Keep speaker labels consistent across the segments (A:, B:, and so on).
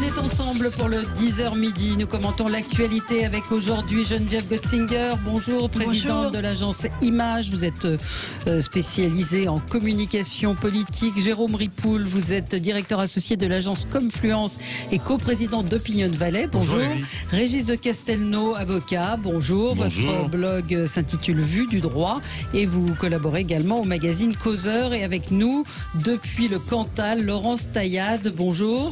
A: est ensemble pour le 10h midi. Nous commentons l'actualité avec aujourd'hui Geneviève Gotzinger. Bonjour, présidente de l'agence Image. Vous êtes spécialisée en communication politique. Jérôme Ripoul, vous êtes directeur associé de l'agence Confluence et coprésident d'Opinion Valais. Bonjour. Régis de Castelnau, avocat. Bonjour. Votre blog s'intitule Vue du droit et vous collaborez également au magazine Causeur. Et avec nous, depuis le Cantal, Laurence Taillade. Bonjour.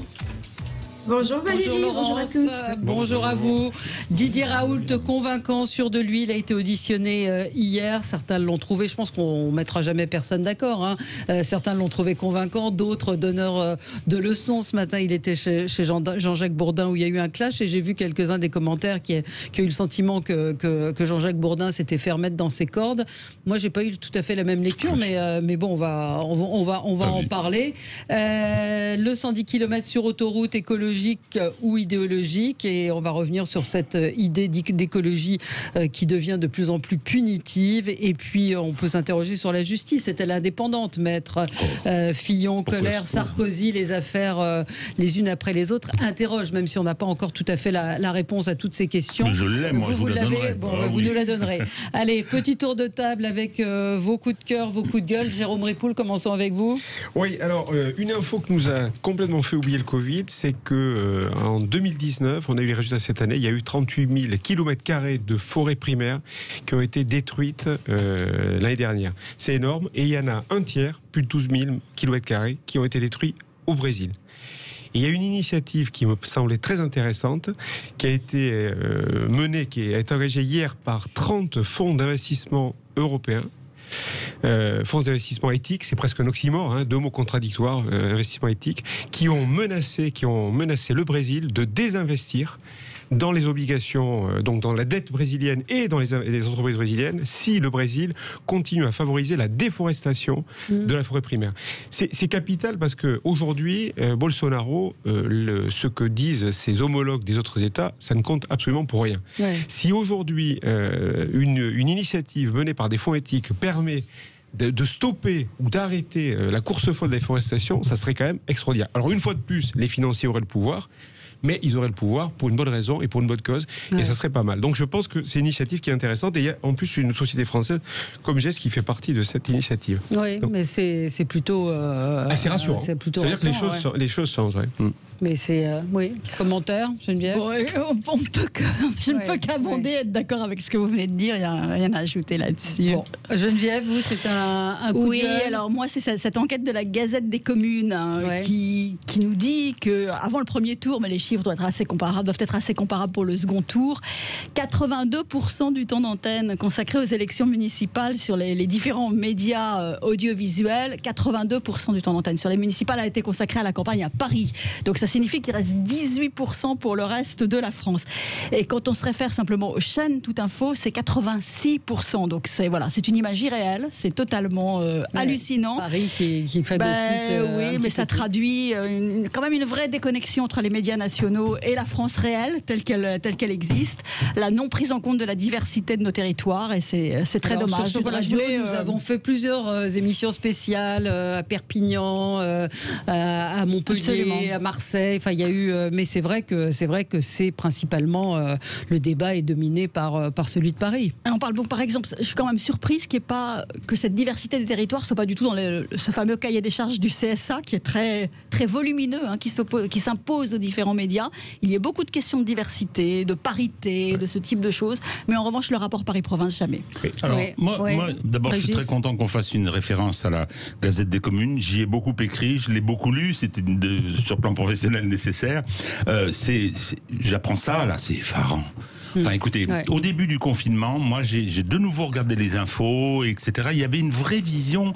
B: Bonjour Valérie,
A: bonjour Laurence,
B: bonjour à tous.
A: Bonjour à vous. Didier Raoult, convaincant, sûr de lui, il a été auditionné hier. Certains l'ont trouvé, je pense qu'on ne mettra jamais personne d'accord, hein. Certains l'ont trouvé convaincant, d'autres donneurs de leçons. Ce matin, il était chez Jean-Jacques Bourdin où il y a eu un clash et j'ai vu quelques-uns des commentaires qui ont eu le sentiment que Jean-Jacques Bourdin s'était fait remettre dans ses cordes. Moi, j'ai pas eu tout à fait la même lecture, mais bon, on va en parler. Le 110 km sur autoroute écologique ou idéologique, et on va revenir sur cette idée d'écologie qui devient de plus en plus punitive. Et puis on peut s'interroger sur la justice. Est-elle indépendante, maître Fillon, Colère, Sarkozy, les affaires les unes après les autres interrogent, même si on n'a pas encore tout à fait la réponse à toutes ces questions.
C: Mais je l'ai, moi, je vous la donnerai.
A: Bon, vous nous la donnerez. Allez, petit tour de table avec vos coups de cœur, vos coups de gueule. Jérôme Ripoul, commençons avec vous.
D: Oui, alors une info que nous a complètement fait oublier le Covid, c'est que en 2019, on a eu les résultats cette année, il y a eu 38 000 km² de forêts primaires qui ont été détruites l'année dernière. C'est énorme, et il y en a un tiers, plus de 12 000 km², qui ont été détruits au Brésil. Et il y a une initiative qui me semblait très intéressante, qui a été menée, qui a été engagée hier par 30 fonds d'investissement européens. Fonds d'investissement éthique, c'est presque un oxymore, hein, deux mots contradictoires, investissement éthique, qui ont menacé le Brésil de désinvestir dans les obligations, donc dans la dette brésilienne et dans les entreprises brésiliennes, si le Brésil continue à favoriser la déforestation de la forêt primaire. C'est capital parce qu'aujourd'hui, Bolsonaro, ce que disent ses homologues des autres États, ça ne compte absolument pour rien. Ouais. Si aujourd'hui, une initiative menée par des fonds éthiques permet de stopper ou d'arrêter la course folle de la déforestation, ça serait quand même extraordinaire. Alors une fois de plus, les financiers auraient le pouvoir, mais ils auraient le pouvoir pour une bonne raison et pour une bonne cause, et ça serait pas mal. Donc je pense que c'est une initiative qui est intéressante, et il y a en plus une société française comme GES qui fait partie de cette initiative.
A: Oui, donc, mais c'est plutôt...
D: c'est rassurant. C'est-à-dire que les choses changent. Ouais.
A: Mais c'est... oui, commentaire, Geneviève.
B: Bon, je ne peux qu'abonder, être d'accord avec ce que vous venez de dire, il n'y a rien à ajouter là-dessus. Bon.
A: Geneviève, vous, c'est un coup de gueule.
B: Oui, alors moi, c'est cette enquête de la Gazette des communes qui nous dit qu'avant le premier tour, mais les chiffres doivent être assez comparables pour le second tour, 82% du temps d'antenne consacré aux élections municipales sur les différents médias audiovisuels, 82% du temps d'antenne sur les municipales a été consacré à la campagne à Paris. Donc ça signifie qu'il reste 18% pour le reste de la France. Et quand on se réfère simplement aux chaînes Toute Info, c'est 86%. Donc c'est une image irréelle, c'est totalement hallucinant.
A: Paris qui fait
B: oui, mais ça traduit quand même une vraie déconnexion entre les médias nationaux et la France réelle telle qu'elle existe, la non prise en compte de la diversité de nos territoires, et c'est très dommage.
A: Sur radio, nous avons fait plusieurs émissions spéciales à Perpignan, à Montpellier, absolument, à Marseille. Enfin, il y a eu, mais c'est vrai que c'est principalement le débat est dominé par celui de Paris.
B: Et on parle donc, par exemple, je suis quand même surprise que cette diversité des territoires soit pas du tout dans ce fameux cahier des charges du CSA qui est très très volumineux, hein, qui s'impose aux différents médias. Il y a beaucoup de questions de diversité, de parité, de ce type de choses, mais en revanche le rapport Paris-Province jamais.
C: Alors moi d'abord je suis très content qu'on fasse une référence à la Gazette des communes. J'y ai beaucoup écrit, je l'ai beaucoup lu, c'était sur plan professionnel nécessaire. J'apprends ça là, c'est effarant. Enfin, écoutez, au début du confinement, moi, j'ai de nouveau regardé les infos, etc. Il y avait une vraie vision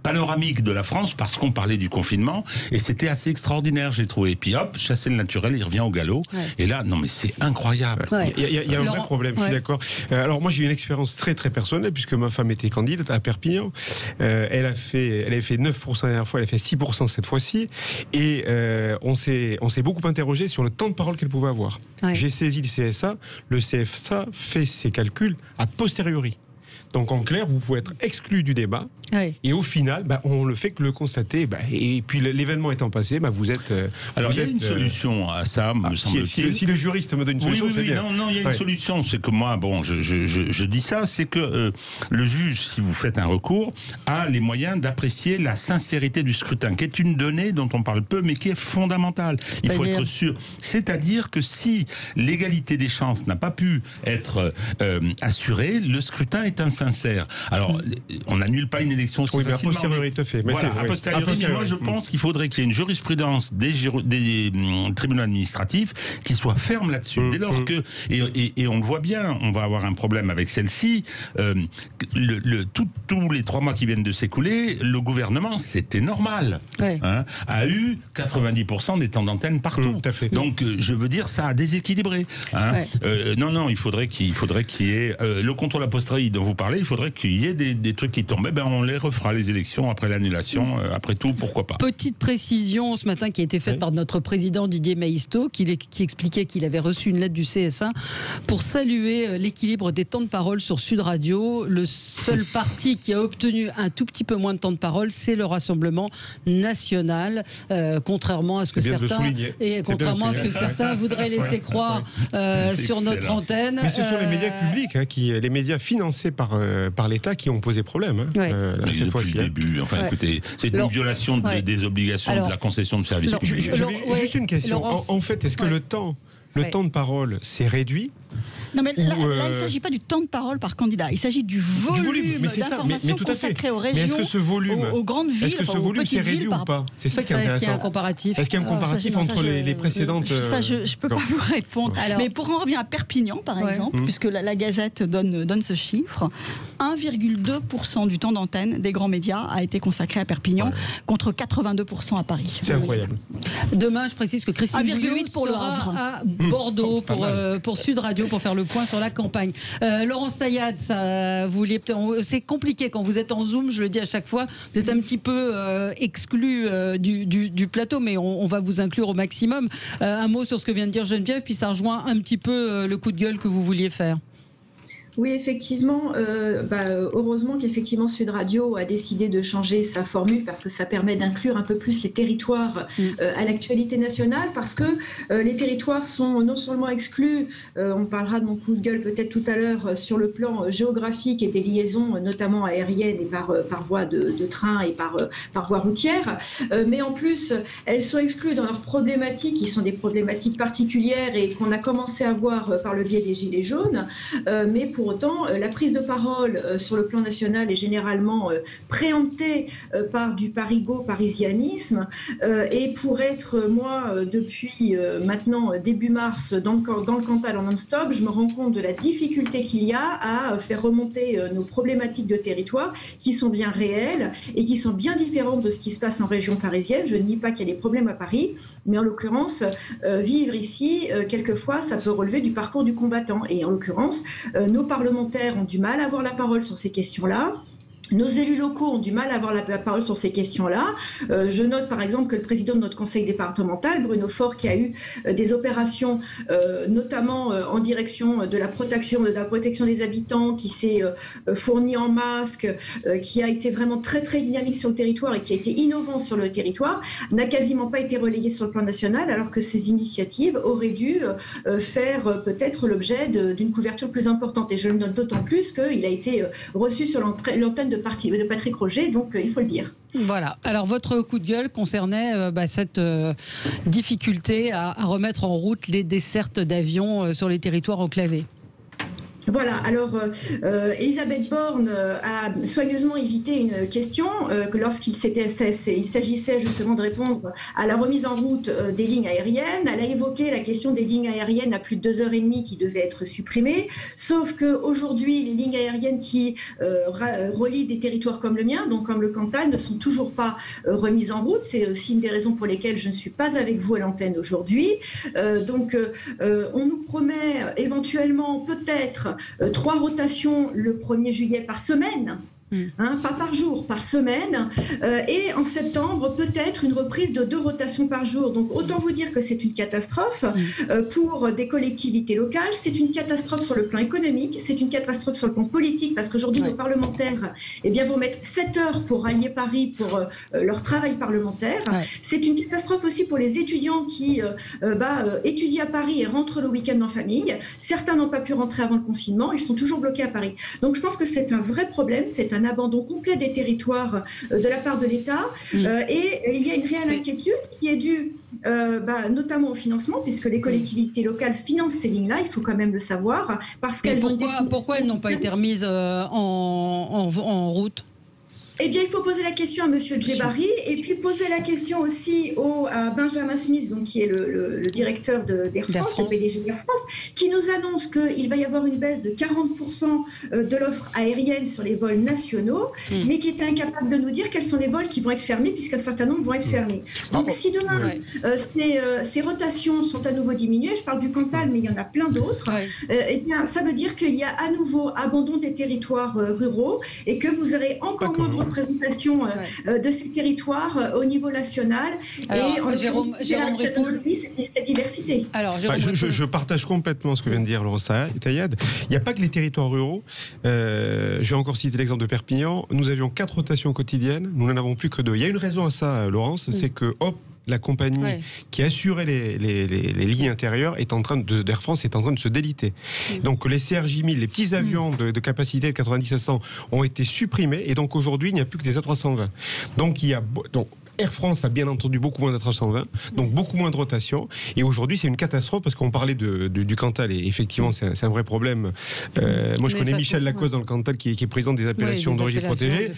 C: panoramique de la France parce qu'on parlait du confinement, et c'était assez extraordinaire, j'ai trouvé. Et puis hop, chasser le naturel, il revient au galop. Et là, non mais c'est incroyable.
D: Il y a un vrai problème, je suis d'accord. Alors moi, j'ai eu une expérience très très personnelle puisque ma femme était candidate à Perpignan. Elle avait fait 9% la dernière fois, elle a fait 6% cette fois-ci. Et on s'est beaucoup interrogé sur le temps de parole qu'elle pouvait avoir. J'ai saisi le CSA. Le CSA fait ses calculs a posteriori. Donc en clair, vous pouvez être exclu du débat. Oui. Et au final, on ne fait que le constater. Et puis l'événement étant passé, vous êtes.
C: Alors il y a une solution à ça, me semble-t-il.
D: Si le juriste me donne une solution, c'est bien.
C: Non, il y a une solution. C'est que moi, je dis ça, c'est que le juge, si vous faites un recours, a les moyens d'apprécier la sincérité du scrutin, qui est une donnée dont on parle peu, mais qui est fondamentale. Il faut être sûr. C'est-à-dire que si l'égalité des chances n'a pas pu être assurée, le scrutin est insincère. Alors, on n'annule pas une élection aussi facilement.
D: A posteriori,
C: a posteriori, mais moi je pense qu'il faudrait qu'il y ait une jurisprudence des tribunaux administratifs qui soit ferme là-dessus. Dès lors que, et on le voit bien, on va avoir un problème avec celle-ci, tous les 3 mois qui viennent de s'écouler, le gouvernement, c'était normal, a eu 90% des temps d'antenne partout. Donc, je veux dire, ça a déséquilibré. Non, il faudrait qu'il y ait le contrôle a posteriori dont vous parlez, il faudrait qu'il y ait des trucs qui tombent. On les refera, les élections, après l'annulation. Après tout, pourquoi pas.
A: Petite précision ce matin qui a été faite par notre président Didier Maïsto, qui expliquait qu'il avait reçu une lettre du CSA pour saluer l'équilibre des temps de parole sur Sud Radio. Le seul parti qui a obtenu un tout petit peu moins de temps de parole, c'est le Rassemblement National, contrairement à ce que certains voudraient laisser croire sur notre antenne.
D: Mais ce sont les médias publics, les médias financés par l'État qui ont posé problème. Cette fois-ci.
C: Depuis le début. Écoutez, c'est une violation des obligations de la concession de services publics.
D: Juste une question. En fait, est-ce que le temps de parole s'est réduit?
B: Non, mais là, il ne s'agit pas du temps de parole par candidat. Il s'agit du volume d'informations consacrées aux régions, aux grandes villes, aux petites villes.
D: Ou pas? C'est ça qui est intéressant.
A: Est-ce qu'il y a un comparatif?
D: Est-ce qu'il y a un comparatif entre les précédentes?
B: Ça, je ne peux pas vous répondre. Mais pour en revenir à Perpignan, par exemple, puisque la Gazette donne ce chiffre, 1,2% du temps d'antenne des grands médias a été consacré à Perpignan, contre 82% à Paris.
D: C'est incroyable.
A: Demain, je précise que Christine Bouillon
B: pour
A: sera à Bordeaux pour Sud Radio pour faire le point sur la campagne. Laurence Taillade, c'est compliqué quand vous êtes en Zoom, je le dis à chaque fois, vous êtes un petit peu exclu du plateau, mais on va vous inclure au maximum. Un mot sur ce que vient de dire Geneviève, puis ça rejoint un petit peu le coup de gueule que vous vouliez faire.
E: Oui, effectivement, heureusement qu'effectivement Sud Radio a décidé de changer sa formule parce que ça permet d'inclure un peu plus les territoires à l'actualité nationale, parce que les territoires sont non seulement exclus, on parlera de mon coup de gueule peut-être tout à l'heure sur le plan géographique et des liaisons notamment aériennes et par voie de train et par voie routière, mais en plus elles sont exclues dans leurs problématiques qui sont des problématiques particulières et qu'on a commencé à voir par le biais des Gilets jaunes, mais pour autant, la prise de parole sur le plan national est généralement préemptée par du parisianisme. Et pour être, moi, depuis maintenant début mars, dans le Cantal en non-stop, je me rends compte de la difficulté qu'il y a à faire remonter nos problématiques de territoire qui sont bien réelles et qui sont bien différentes de ce qui se passe en région parisienne. Je ne nie pas qu'il y a des problèmes à Paris, mais en l'occurrence, vivre ici, quelquefois, ça peut relever du parcours du combattant. Et en l'occurrence, nos parlementaires ont du mal à avoir la parole sur ces questions-là. Nos élus locaux ont du mal à avoir la parole sur ces questions-là. Je note par exemple que le président de notre conseil départemental, Bruno Faure, qui a eu des opérations notamment en direction de la protection des habitants, qui s'est fourni en masques, qui a été vraiment très très dynamique sur le territoire et qui a été innovant sur le territoire, n'a quasiment pas été relayé sur le plan national, alors que ces initiatives auraient dû faire peut-être l'objet d'une couverture plus importante. Et je le note d'autant plus qu'il a été reçu sur l'antenne de Patrick Roger, donc il faut le dire.
A: Voilà. Alors votre coup de gueule concernait cette difficulté à remettre en route les dessertes d'avions sur les territoires enclavés.
E: Voilà, alors Elisabeth Borne a soigneusement évité une question que lorsqu'il s'agissait justement de répondre à la remise en route des lignes aériennes. Elle a évoqué la question des lignes aériennes à plus de 2h30 qui devaient être supprimées, sauf qu'aujourd'hui, les lignes aériennes qui relient des territoires comme le mien, donc comme le Cantal, ne sont toujours pas remises en route. C'est aussi une des raisons pour lesquelles je ne suis pas avec vous à l'antenne aujourd'hui. Donc on nous promet éventuellement peut-être 3 rotations le 1er juillet par semaine. Pas par jour, par semaine. Et en septembre, peut-être une reprise de 2 rotations par jour. Donc autant vous dire que c'est une catastrophe pour des collectivités locales, c'est une catastrophe sur le plan économique, c'est une catastrophe sur le plan politique, parce qu'aujourd'hui, nos parlementaires vont mettre 7 heures pour rallier Paris pour leur travail parlementaire. C'est une catastrophe aussi pour les étudiants qui étudient à Paris et rentrent le week-end en famille. Certains n'ont pas pu rentrer avant le confinement, ils sont toujours bloqués à Paris. Donc je pense que c'est un vrai problème, c'est un abandon complet des territoires de la part de l'État. Et il y a une réelle inquiétude qui est due notamment au financement, puisque les collectivités locales financent ces lignes-là, il faut quand même le savoir. Parce qu'elles
A: pourquoi elles n'ont pas été remises en route ?
E: Eh bien, il faut poser la question à M. Djebari et puis poser la question aussi à Benjamin Smith, donc, qui est le directeur d'Air France, le PDG d'Air France, qui nous annonce qu'il va y avoir une baisse de 40% de l'offre aérienne sur les vols nationaux, mais qui est incapable de nous dire quels sont les vols qui vont être fermés, puisqu'un certain nombre vont être fermés. Donc, si demain, ces rotations sont à nouveau diminuées, je parle du Cantal, mais il y en a plein d'autres, eh bien, ça veut dire qu'il y a à nouveau abandon des territoires ruraux et que vous aurez encore moins de représentation de ces territoires au niveau national.
A: Alors, et Jérôme Ripoul,
E: cette diversité.
D: Alors, je partage complètement ce que vient de dire Laurence Tayad. Il n'y a pas que les territoires ruraux. Je vais encore citer l'exemple de Perpignan. Nous avions 4 rotations quotidiennes, nous n'en avons plus que 2. Il y a une raison à ça, Laurence, c'est que la compagnie qui assurait les lignes intérieures d'Air France est en train de se déliter. Donc les CRJ 1000, les petits avions de capacité de 90 à 100 ont été supprimés et donc aujourd'hui il n'y a plus que des A320. Donc Air France a bien entendu beaucoup moins d'A320, donc beaucoup moins de rotation. Et aujourd'hui, c'est une catastrophe parce qu'on parlait du Cantal et effectivement, c'est un vrai problème. Moi, je connais Michel Lacoste dans le Cantal qui est président des appellations d'origine protégée.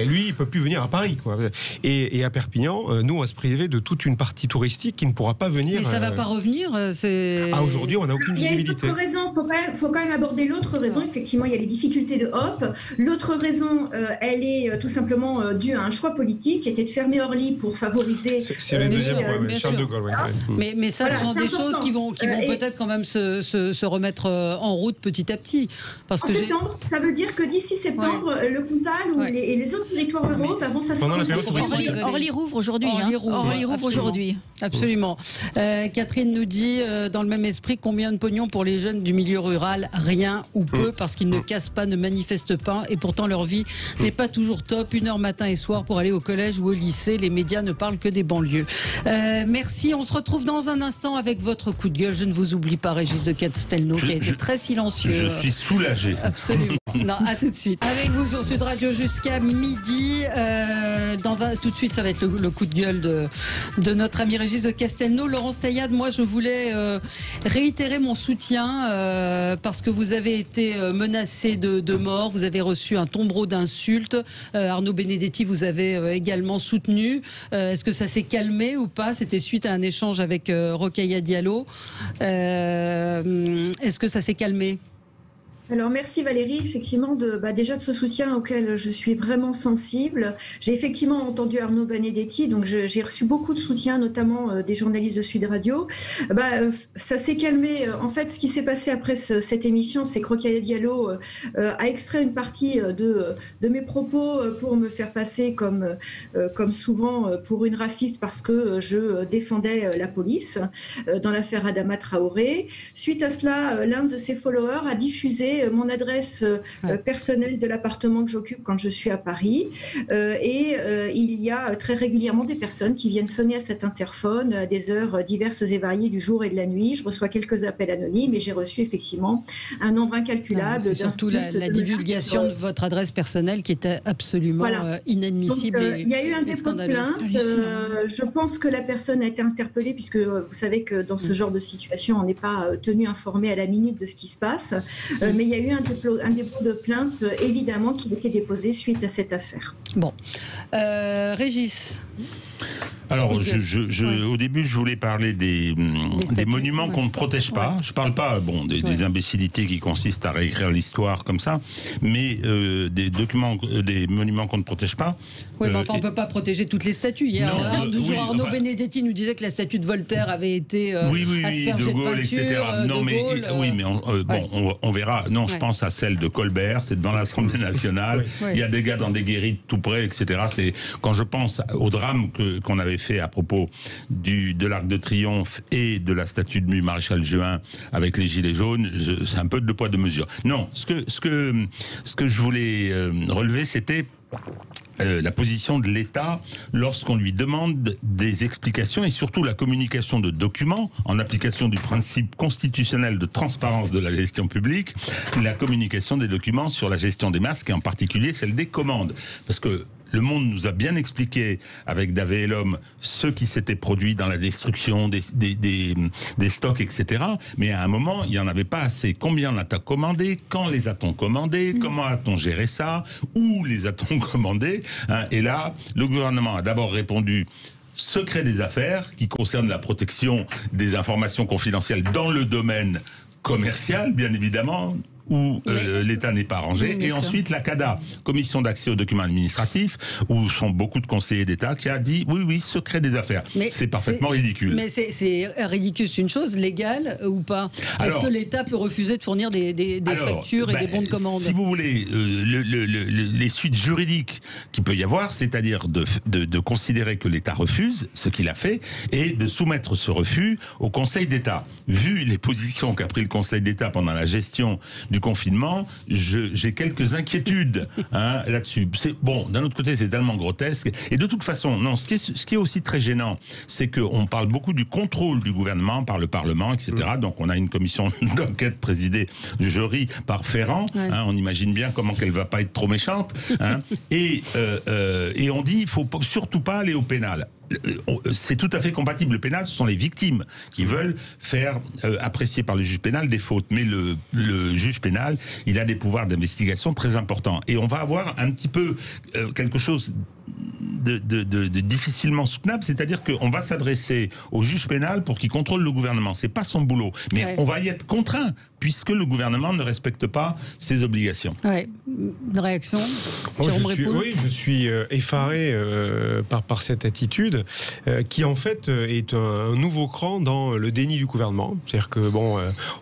D: Lui, il ne peut plus venir à Paris, quoi. Et à Perpignan, nous, on va se priver de toute une partie touristique qui ne pourra pas venir.
A: Mais ça ne va pas revenir.
D: Aujourd'hui, on n'a aucune visibilité.
E: Il y a une autre raison. Il faut quand même aborder l'autre raison. Effectivement, il y a les difficultés de Hop. L'autre raison, elle est tout simplement due à un choix politique qui était de fermer Orly pour favoriser.
D: C'est le deuxième point, Charles de Gaulle.
A: Mais ça, ce sont des choses qui vont peut-être quand même se remettre en route petit à petit. Parce que
E: septembre, ça veut dire que d'ici septembre, le Cantal et les autres territoires ruraux vont s'assurer.
B: Orly rouvre aujourd'hui. Orly rouvre aujourd'hui.
A: Absolument. Catherine nous dit, dans le même esprit, combien de pognon pour les jeunes du milieu rural ? Rien ou peu, parce qu'ils ne cassent pas, ne manifestent pas, et pourtant leur vie n'est pas toujours top. 1 heure matin et soir pour aller au collège ou au lycée. Les médias ne parlent que des banlieues. Merci. On se retrouve dans un instant avec votre coup de gueule. Je ne vous oublie pas, Régis de Castelnau, qui a été très silencieux.
C: Je suis soulagé.
A: Absolument. Non, à tout de suite. Avec vous sur Sud Radio jusqu'à midi. Tout de suite, ça va être le coup de gueule de notre ami Régis de Castelnau. Laurence Tayad, moi, je voulais réitérer mon soutien parce que vous avez été menacé de mort. Vous avez reçu un tombereau d'insultes. Arnaud Benedetti, vous avez également soutenu. Est-ce que ça s'est calmé ou pas ? C'était suite à un échange avec Rokhaya Diallo. Est-ce que ça s'est calmé ?
E: Alors merci Valérie, effectivement, déjà de ce soutien auquel je suis vraiment sensible. J'ai effectivement entendu Arnaud Benedetti, donc j'ai reçu beaucoup de soutien, notamment des journalistes de Sud Radio. Ça s'est calmé. En fait, ce qui s'est passé après cette émission, c'est que Rokhaya Diallo a extrait une partie de mes propos pour me faire passer comme souvent pour une raciste parce que je défendais la police dans l'affaire Adama Traoré. Suite à cela, l'un de ses followers a diffusé mon adresse personnelle de l'appartement que j'occupe quand je suis à Paris. Il y a très régulièrement des personnes qui viennent sonner à cet interphone à des heures diverses et variées du jour et de la nuit. Je reçois quelques appels anonymes et j'ai reçu effectivement un nombre incalculable.
A: C'est surtout la divulgation de votre adresse personnelle qui était absolument inadmissible. Donc,
E: il y a eu un dépôt de plainte. Je pense que la personne a été interpellée puisque vous savez que dans ce genre de situation, on n'est pas tenu informé à la minute de ce qui se passe. Mais il y a eu un dépôt de plainte, évidemment, qui a été déposé suite à cette affaire.
A: Bon. Régis.
C: Alors, au début, je voulais parler des monuments qu'on ne protège pas. Je ne parle pas des imbécilités qui consistent à réécrire l'histoire comme ça, mais des monuments qu'on ne protège pas.
A: Oui, mais enfin, on ne peut pas protéger toutes les statues. Hier, Arnaud Benedetti nous disait que la statue de Voltaire avait été aspergée
C: de Gaulle,
A: de peinture,
C: etc. Non, mais on verra. Non, je pense à celle de Colbert, c'est devant l'Assemblée nationale. Il y a des gars dans des guérites tout près, etc. C'est quand je pense au drame qu'on avait fait à propos de l'Arc de Triomphe et de la statue du maréchal Juin avec les gilets jaunes, c'est un peu de poids de mesure. Non, ce que je voulais relever, c'était la position de l'État lorsqu'on lui demande des explications et surtout la communication de documents en application du principe constitutionnel de transparence de la gestion publique, la communication des documents sur la gestion des masques et en particulier celle des commandes. Parce que Le Monde nous a bien expliqué, avec Davé et l'Homme, ce qui s'était produit dans la destruction des stocks, etc. Mais à un moment, il n'y en avait pas assez. Combien en a-t-on commandé? Quand les a-t-on commandés? Comment a-t-on géré ça? Où les a-t-on commandés? Et là, le gouvernement a d'abord répondu secret des affaires, qui concerne la protection des informations confidentielles dans le domaine commercial, bien évidemment, où l'État n'est pas arrangé, et ensuite la CADA, Commission d'accès aux documents administratifs, où sont beaucoup de conseillers d'État, qui a dit oui, secret des affaires. C'est parfaitement ridicule.
A: Mais c'est ridicule, c'est une chose légale ou pas? Est-ce que l'État peut refuser de fournir des factures et des bons de commande?
C: Si vous voulez, les suites juridiques qu'il peut y avoir, c'est-à-dire de considérer que l'État refuse, ce qu'il a fait, et de soumettre ce refus au Conseil d'État. Vu les positions qu'a pris le Conseil d'État pendant la gestion du confinement, j'ai quelques inquiétudes là-dessus. Bon, d'un autre côté, c'est tellement grotesque. Et de toute façon, non, ce qui est aussi très gênant, c'est qu'on parle beaucoup du contrôle du gouvernement par le Parlement, etc. Donc on a une commission d'enquête présidée, je ris, par Ferrand. On imagine bien comment qu'elle va pas être trop méchante. Et on dit, il faut surtout pas aller au pénal. C'est tout à fait compatible. Le pénal, ce sont les victimes qui veulent faire apprécier par le juge pénal des fautes. Mais le juge pénal, il a des pouvoirs d'investigation très importants. Et on va avoir un petit peu quelque chose de difficilement soutenable, c'est-à-dire qu'on va s'adresser au juge pénal pour qu'il contrôle le gouvernement. C'est pas son boulot. Mais on va y être contraint, puisque le gouvernement ne respecte pas ses obligations.
A: Une réaction?
D: Je suis effaré par cette attitude qui en fait est un nouveau cran dans le déni du gouvernement. C'est-à-dire que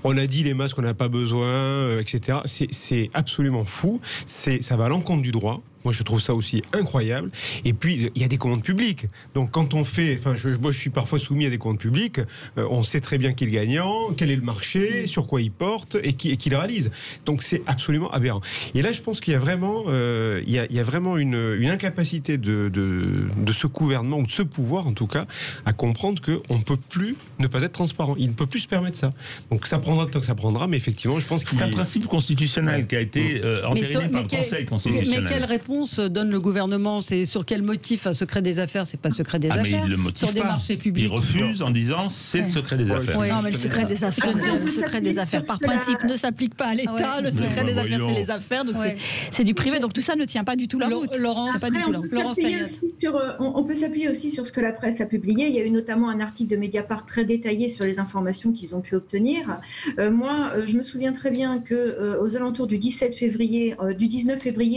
D: on a dit les masques on n'a pas besoin, etc. C'est absolument fou. Ça va à l'encontre du droit. Moi, je trouve ça aussi incroyable. Et puis, il y a des commandes publiques. Donc, quand on fait... moi, je suis parfois soumis à des commandes publiques. On sait très bien qui est le gagnant, quel est le marché, sur quoi il porte et qui le réalise. Donc, c'est absolument aberrant. Et là, je pense qu'il y a vraiment, il y a vraiment une incapacité de ce gouvernement, ou de ce pouvoir, en tout cas, à comprendre qu'on ne peut plus ne pas être transparent. Il ne peut plus se permettre ça. Donc, ça prendra le temps que ça prendra, mais effectivement, je pense qu'il...
C: C'est un principe constitutionnel qui a été entériné par le Conseil constitutionnel.
A: Mais quelle réponse donne le gouvernement? C'est sur quel motif? Un secret des affaires, c'est pas secret des affaires.
C: Mais il le motive
A: sur des marchés publics.
C: Il refuse en disant c'est le secret des affaires.
B: Non, mais le secret des affaires, le secret des affaires par principe ne s'applique pas à l'État. Le secret des affaires, c'est les affaires, donc c'est du privé. Donc tout ça ne tient pas du tout la route.
E: On peut s'appuyer aussi sur ce que la presse a publié. Il y a eu notamment un article de Mediapart très détaillé sur les informations qu'ils ont pu obtenir. Moi, je me souviens très bien que aux alentours du 19 février,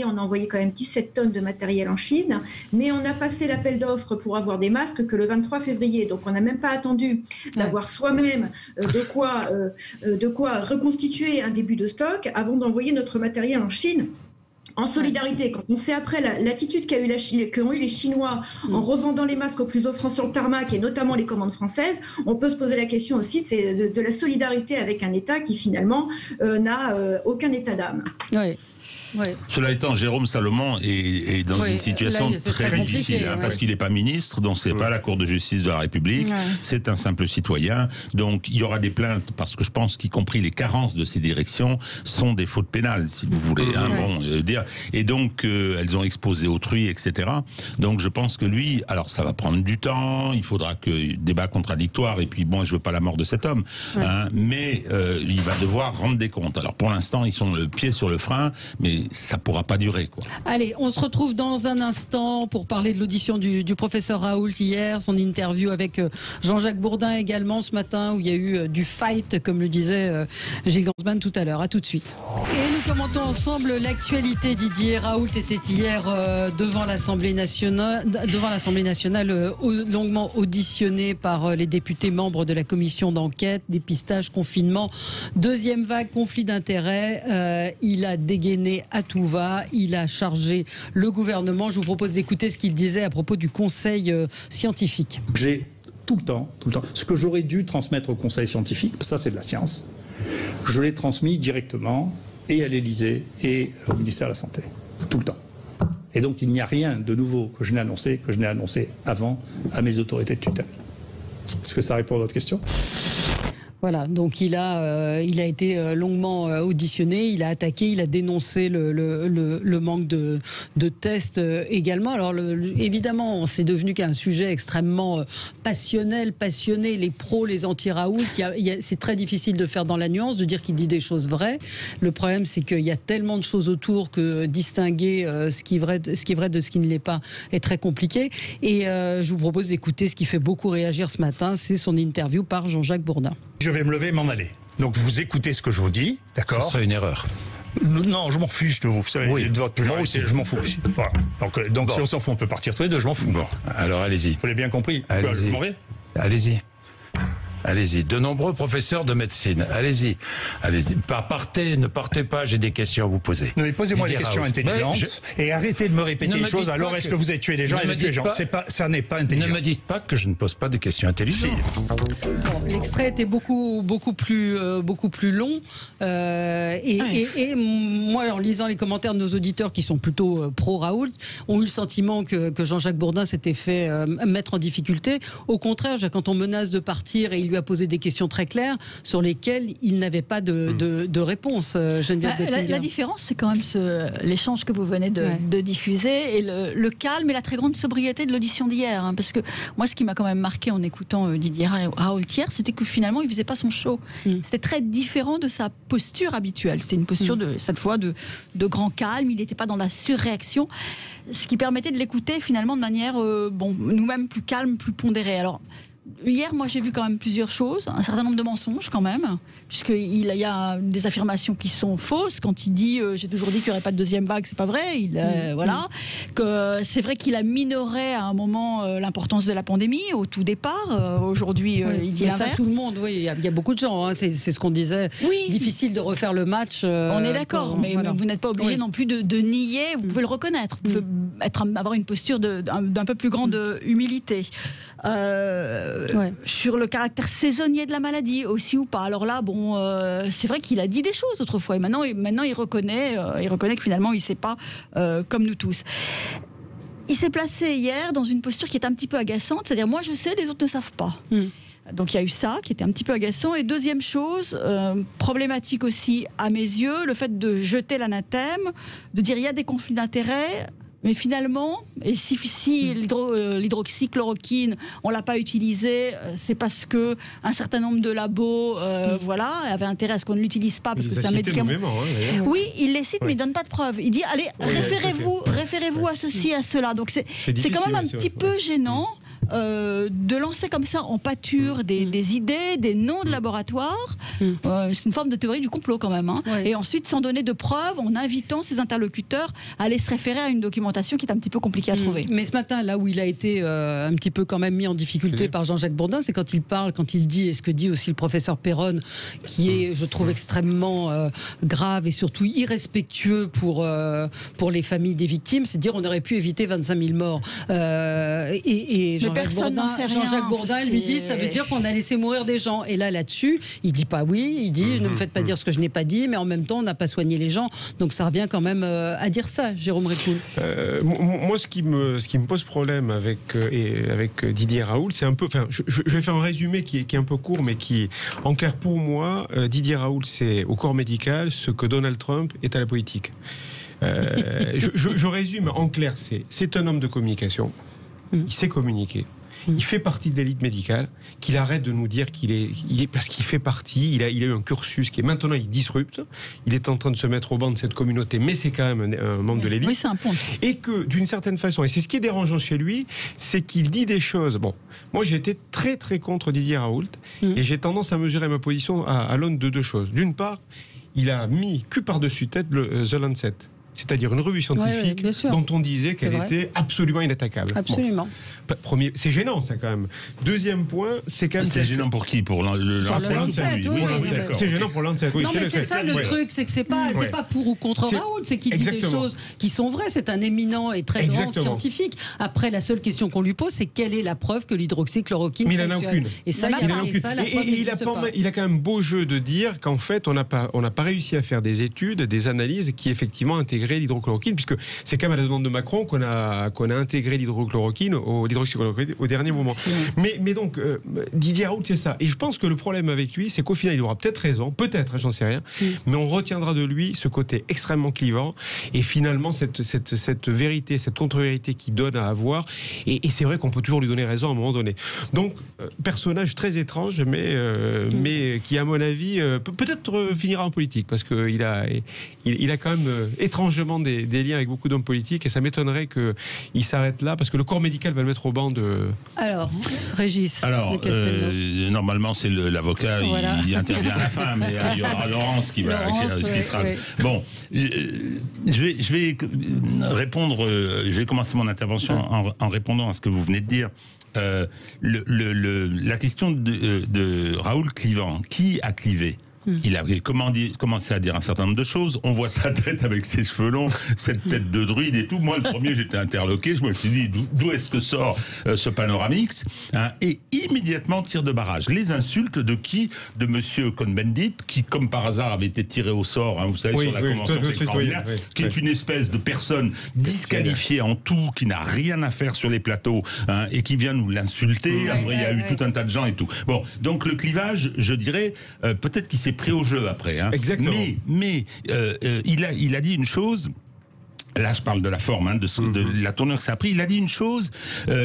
E: on a envoyé quand même 17 tonnes de matériel en Chine, mais on a passé l'appel d'offres pour avoir des masques que le 23 février. Donc on n'a même pas attendu d'avoir soi-même de quoi reconstituer un début de stock avant d'envoyer notre matériel en Chine. En solidarité, quand on sait après l'attitude qu'ont eu les Chinois en revendant les masques au plus offrant sur le tarmac et notamment les commandes françaises, on peut se poser la question aussi de la solidarité avec un État qui finalement n'a aucun état d'âme.
C: Cela étant, Jérôme Salomon est dans une situation très difficile, parce qu'il n'est pas ministre, donc c'est pas la Cour de justice de la République, c'est un simple citoyen, donc il y aura des plaintes, parce que je pense qu'y compris les carences de ces directions sont des fautes pénales, si vous voulez, dire. Et donc, elles ont exposé autrui, etc. Donc je pense que lui, alors ça va prendre du temps, il faudra que débat contradictoire, et puis je veux pas la mort de cet homme, mais il va devoir rendre des comptes. Alors pour l'instant, ils sont le pied sur le frein, mais mais ça pourra pas durer, quoi.
A: Allez, on se retrouve dans un instant pour parler de l'audition du professeur Raoult hier, son interview avec Jean-Jacques Bourdin également ce matin, où il y a eu du fight, comme le disait Gilles Gansman tout à l'heure. À tout de suite. Et nous commentons ensemble l'actualité. Didier Raoult était hier devant l'Assemblée nationale, longuement auditionné par les députés membres de la commission d'enquête, dépistage, confinement, deuxième vague, conflit d'intérêts. Il a dégainé à tout va, il a chargé le gouvernement. Je vous propose d'écouter ce qu'il disait à propos du conseil scientifique.
F: J'ai tout le temps, ce que j'aurais dû transmettre au conseil scientifique, ça c'est de la science, je l'ai transmis directement et à l'Élysée et au ministère de la Santé, tout le temps. Et donc il n'y a rien de nouveau que je n'ai annoncé avant à mes autorités de tutelle. Est-ce que ça répond à votre question ?
A: Voilà, donc il a été longuement auditionné, il a attaqué, il a dénoncé le manque de tests également. Alors évidemment, c'est devenu qu'un sujet extrêmement passionné, les pros, les anti-Raoult. C'est très difficile de faire dans la nuance, de dire qu'il dit des choses vraies. Le problème, c'est qu'il y a tellement de choses autour que distinguer ce qui est vrai de ce qui ne l'est pas est très compliqué. Et je vous propose d'écouter ce qui fait beaucoup réagir ce matin, c'est son interview par Jean-Jacques Bourdin.
F: Je vais me lever et m'en aller. Donc vous écoutez ce que je vous dis, d'accord ?
G: Ce serait une erreur.
F: Non, je m'en fiche de vous. Vous savez,
G: oui,
F: de votre
G: moi aussi,
F: je m'en fous aussi. Voilà. Donc bon. Si on s'en fout, on peut partir tous les deux, je m'en fous.
G: Bon, alors allez-y.
F: Vous l'avez bien compris.
G: Allez-y.
F: Je m'en vais ?
G: Allez-y. Allez-y. De nombreux professeurs de médecine. Allez-y. Allez-y. Ne partez pas, j'ai des questions à vous poser.
F: Mais posez-moi des questions intelligentes et arrêtez de me répéter les choses. Alors, est-ce que vous avez tué des gens et tué des gens ? Ça n'est pas intelligent.
G: Ne me dites pas que je ne pose pas de questions intelligentes.
A: Bon, l'extrait était beaucoup plus long. Et moi, en lisant les commentaires de nos auditeurs qui sont plutôt pro-Raoult, ont eu le sentiment que Jean-Jacques Bourdin s'était fait mettre en difficulté. Au contraire, quand on menace de partir et il lui a posé des questions très claires sur lesquelles il n'avait pas de réponse.
B: La différence, c'est quand même l'échange que vous venez de diffuser et le calme et la très grande sobriété de l'audition d'hier. Hein, parce que moi, ce qui m'a quand même marqué en écoutant Didier Raoult hier, c'était que finalement, il ne faisait pas son show. C'était très différent de sa posture habituelle. C'était une posture, cette fois, de grand calme. Il n'était pas dans la surréaction. Ce qui permettait de l'écouter finalement de manière, nous-mêmes plus calme, plus pondérée. Alors, hier, moi, j'ai vu quand même plusieurs choses, un certain nombre de mensonges quand même, puisqu'il y a des affirmations qui sont fausses. Quand il dit j'ai toujours dit qu'il n'y aurait pas de deuxième vague, c'est pas vrai. Voilà, que c'est vrai qu'il a minoré à un moment l'importance de la pandémie au tout départ. Aujourd'hui, il dit l'inverse.
A: Ça, tout le monde, oui, il y a beaucoup de gens. Hein, c'est ce qu'on disait. Oui. Difficile de refaire le match.
B: On est d'accord, mais vous n'êtes pas obligé non plus de nier. Vous pouvez le reconnaître. Vous pouvez avoir une posture d'un peu plus grande humilité. Sur le caractère saisonnier de la maladie aussi ou pas. Alors là, c'est vrai qu'il a dit des choses autrefois et maintenant il reconnaît que finalement il ne sait pas comme nous tous. Il s'est placé hier dans une posture qui est un petit peu agaçante, c'est-à-dire moi je sais, les autres ne savent pas. Donc il y a eu ça qui était un petit peu agaçant. Et deuxième chose, problématique aussi à mes yeux, le fait de jeter l'anathème, de dire il y a des conflits d'intérêts. Mais finalement, et si l'hydroxychloroquine, on l'a pas utilisé, c'est parce que un certain nombre de labos, avaient intérêt à ce qu'on ne l'utilise pas parce que c'est un médicament. Oui, il les cite, mais il donne pas de preuves. Il dit allez, référez-vous à ceci, à cela. Donc c'est quand même un petit peu gênant. De lancer comme ça en pâture des idées, des noms de laboratoires, c'est une forme de théorie du complot quand même. Et ensuite, sans donner de preuves, en invitant ses interlocuteurs à aller se référer à une documentation qui est un petit peu compliquée à trouver.
A: Mais ce matin, là où il a été un petit peu quand même mis en difficulté par Jean-Jacques Bourdin, c'est quand il parle, quand il dit, et ce que dit aussi le professeur Perron, qui est, je trouve, extrêmement grave et surtout irrespectueux pour les familles des victimes, c'est de dire on aurait pu éviter 25 000 morts. Et Jean-Jacques Bourdin lui dit ça veut dire qu'on a laissé mourir des gens. Et là-dessus, il dit pas oui, il dit ne me faites pas dire ce que je n'ai pas dit, mais en même temps, on n'a pas soigné les gens. Donc ça revient quand même à dire ça, Jérôme Récoul.
D: Moi, ce qui me pose problème avec Didier Raoult, c'est un peu. Enfin, je vais faire un résumé qui est un peu court, mais qui, en clair, pour moi, Didier Raoult, c'est au corps médical ce que Donald Trump est à la politique. Je résume en clair, c'est un homme de communication. Il sait communiquer. Il fait partie de l'élite médicale, qu'il arrête de nous dire qu'il est parce qu'il fait partie, il a eu un cursus qui est maintenant, il disrupte, il est en train de se mettre au banc de cette communauté, mais c'est quand même un membre de l'élite.
B: Oui, c'est un ponte.
D: Et que, d'une certaine façon, et c'est ce qui est dérangeant chez lui, c'est qu'il dit des choses. Bon, moi j'ai été très très contre Didier Raoult, et j'ai tendance à mesurer ma position à l'aune de deux choses. D'une part, il a mis cul par-dessus tête The Lancet. C'est-à-dire une revue scientifique dont on disait qu'elle était absolument inattaquable.
B: Absolument.
D: Bon. C'est gênant, ça, quand même. Deuxième point, c'est quand même...
C: C'est gênant pour qui? Pour Lancet?
D: C'est gênant pour Lancet.
A: Non, mais c'est ça le truc, c'est que c'est pas pour ou contre Raoult, c'est qu'il dit des choses qui sont vraies. C'est un éminent et très grand scientifique. Après, la seule question qu'on lui pose, c'est quelle est la preuve que l'hydroxychloroquine fonctionne?
D: Mais il n'en a aucune.
A: Et ça,
D: il a quand même beau jeu de dire qu'en fait, on n'a pas réussi à faire des études, des analyses qui effectivement intègrent l'hydrochloroquine, puisque c'est quand même à la demande de Macron qu'on a intégré l'hydroxychloroquine au dernier moment. Mais donc, Didier Raoult, c'est ça. Et je pense que le problème avec lui, c'est qu'au final, il aura peut-être raison, peut-être, j'en sais rien, mais on retiendra de lui ce côté extrêmement clivant, et finalement, cette vérité, cette contre-vérité qu'il donne à avoir, et c'est vrai qu'on peut toujours lui donner raison à un moment donné. Donc, personnage très étrange, mais qui, à mon avis, peut-être finira en politique, parce qu'il a quand même étrangement des liens avec beaucoup d'hommes politiques, et ça m'étonnerait qu'il s'arrête là, parce que le corps médical va le mettre au banc de...
A: Alors, Régis.
C: Alors, normalement, c'est l'avocat, il intervient à la fin, mais il y aura Laurence qui sera... Oui. Bon, je vais répondre, je vais commencer mon intervention en répondant à ce que vous venez de dire. La question de Raoult clivant, qui a clivé? Il avait commencé à dire un certain nombre de choses. On voit sa tête avec ses cheveux longs, cette tête de druide et tout. Moi, le premier, j'étais interloqué. Je me suis dit, d'où est-ce que sort ce Panoramix, hein, et immédiatement, tir de barrage. Les insultes de qui? De monsieur Cohn-Bendit, qui, comme par hasard, avait été tiré au sort, hein, vous savez, sur la Convention extraordinaire, qui est une espèce de personne disqualifiée en tout, qui n'a rien à faire sur les plateaux, hein, et qui vient nous l'insulter. Après, il y a eu tout un tas de gens et tout. Bon, donc le clivage, je dirais, peut-être qu'il s'est pris au jeu après. Hein.
D: Exactement.
C: Mais il a dit une chose. Là, je parle de la forme, hein, de la tournure que ça a pris. Il a dit une chose.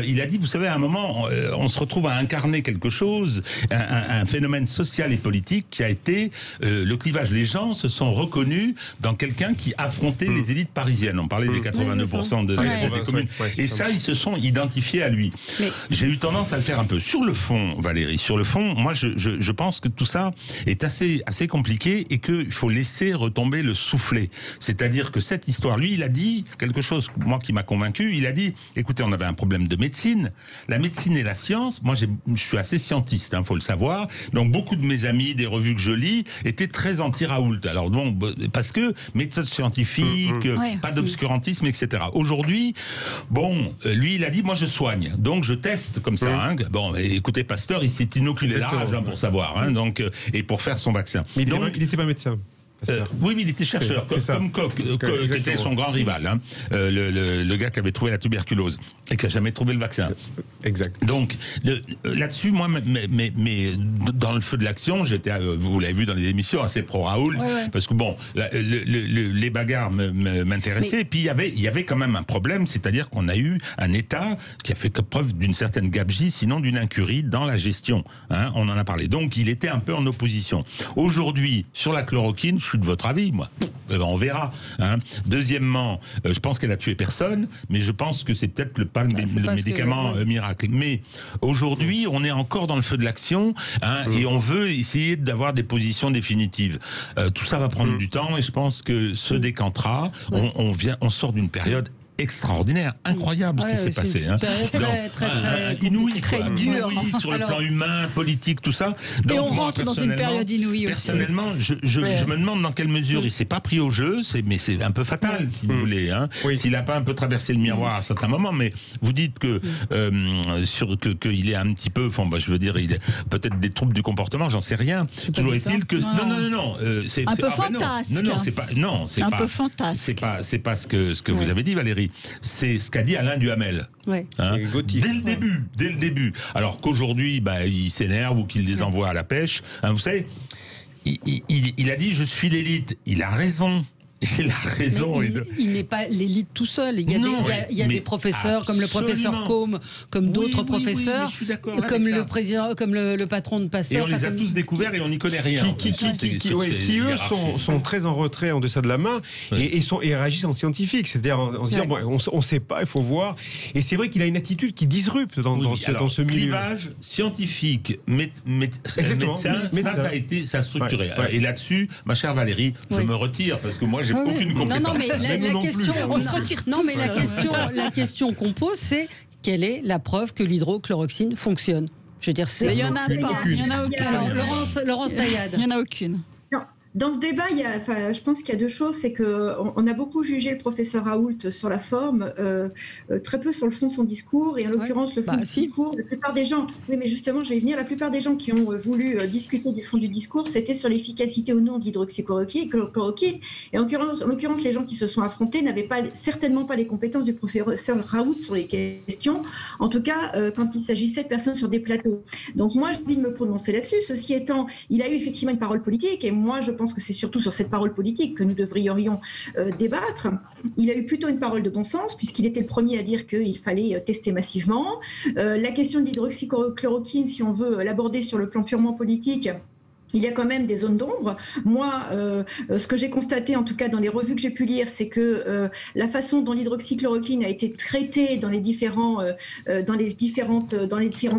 C: Il a dit, vous savez, à un moment, on se retrouve à incarner quelque chose, un phénomène social et politique qui a été le clivage. Les gens se sont reconnus dans quelqu'un qui affrontait les élites parisiennes. On parlait des 82% des communes. Et ça, ils se sont identifiés à lui. Mais... J'ai eu tendance à le faire un peu. Sur le fond, Valérie, sur le fond, moi, je pense que tout ça est assez compliqué et qu'il faut laisser retomber le soufflet. C'est-à-dire que cette histoire, lui, il a dit quelque chose, moi, qui m'a convaincu. Il a dit, écoutez, on avait un problème de médecine. La médecine et la science, moi, je suis assez scientiste, hein, faut le savoir. Donc, beaucoup de mes amis, des revues que je lis, étaient très anti-Raoult. Alors, bon, parce que méthode scientifique, pas d'obscurantisme, etc. Aujourd'hui, bon, lui, il a dit, moi, je soigne. Donc, je teste comme ça. Hein. Bon, écoutez, Pasteur, il s'est inoculé la rage, hein, pour savoir. Hein, donc, et pour faire son vaccin.
D: Mais il n'était pas médecin.
C: Oui, mais il était chercheur, comme Koch, qui était son grand rival, hein, le gars qui avait trouvé la tuberculose et qui n'a jamais trouvé le vaccin.
D: Exact.
C: Donc, là-dessus, moi, mais dans le feu de l'action, j'étais, vous l'avez vu dans les émissions, assez pro-Raoult, parce que bon, les bagarres m'intéressaient, et puis il y avait quand même un problème, c'est-à-dire qu'on a eu un État qui a fait preuve d'une certaine gabegie, sinon d'une incurie dans la gestion. Hein, on en a parlé. Donc, il était un peu en opposition. Aujourd'hui, sur la chloroquine, je suis de votre avis, moi. On verra. Hein. Deuxièmement, je pense qu'elle a tué personne, mais je pense que c'est peut-être le médicament miracle. Mais aujourd'hui, on est encore dans le feu de l'action, hein, et on veut essayer d'avoir des positions définitives. Tout ça va prendre du temps, et je pense que se décantera. On sort d'une période extraordinaire, incroyable ce qui s'est passé. Hein.
A: Très
C: inouï,
B: très dur.
C: Sur le plan humain, politique, tout ça. Donc,
B: et on rentre dans une période inouïe aussi.
C: Personnellement, je me demande dans quelle mesure il s'est pas pris au jeu, mais c'est un peu fatal, si vous voulez. Hein. S'il n'a pas un peu traversé le miroir à certains moments, mais vous dites que qu'il est un petit peu, je veux dire, il est peut-être des troubles du comportement, j'en sais rien. Toujours est-il que non, c'est
B: un peu fantasque.
C: Non, c'est
B: un peu fantasque.
C: C'est pas ce que vous avez dit, Valérie. C'est ce qu'a dit Alain Duhamel. Hein, dès le début. Alors qu'aujourd'hui, il s'énerve ou qu'il les envoie à la pêche. Hein, vous savez, il a dit, je suis l'élite. Il a raison. Il a raison.
A: Il n'est pas l'élite tout seul. Il y a des professeurs comme le professeur Combe, comme d'autres professeurs, comme le président, comme le patron de Passeur.
C: Et on les a tous découverts et on n'y connaît rien.
D: Qui eux sont très en retrait en deçà de la main et réagissent en scientifique. C'est-à-dire en se disant on ne sait pas, il faut voir. Et c'est vrai qu'il a une attitude qui disrupte dans ce milieu.
C: Clivage scientifique, médecin, ça a structuré. Ouais. Et là-dessus, ma chère Valérie, je me retire parce que moi j'ai aucune compétence.
A: Non, mais la question, on se retire. Non, mais la question qu'on pose, c'est quelle est la preuve que l'hydrochloroquine fonctionne? Je veux dire,
B: il n'y en a pas. Il y en a aucune.
A: Alors, Laurence Taillade.
B: Il n'y en a aucune.
E: Dans ce débat, je pense qu'il y a deux choses. C'est qu'on a beaucoup jugé le professeur Raoult sur la forme, très peu sur le fond de son discours. Et en l'occurrence, le fond du discours, la plupart des gens, oui, mais justement, je vais y venir, la plupart des gens qui ont voulu discuter du fond du discours, c'était sur l'efficacité ou non d'hydroxychloroquine. Et en l'occurrence, les gens qui se sont affrontés n'avaient certainement pas les compétences du professeur Raoult sur les questions, en tout cas quand il s'agissait de personnes sur des plateaux. Donc moi, j'ai envie de me prononcer là-dessus. Ceci étant, il a eu effectivement une parole politique, et moi, je pense que c'est surtout sur cette parole politique que nous devrions débattre. Il a eu plutôt une parole de bon sens, puisqu'il était le premier à dire qu'il fallait tester massivement. La question de l'hydroxychloroquine, si on veut l'aborder sur le plan purement politique, il y a quand même des zones d'ombre. Moi, ce que j'ai constaté, en tout cas dans les revues que j'ai pu lire, c'est que la façon dont l'hydroxychloroquine a été traitée dans les différents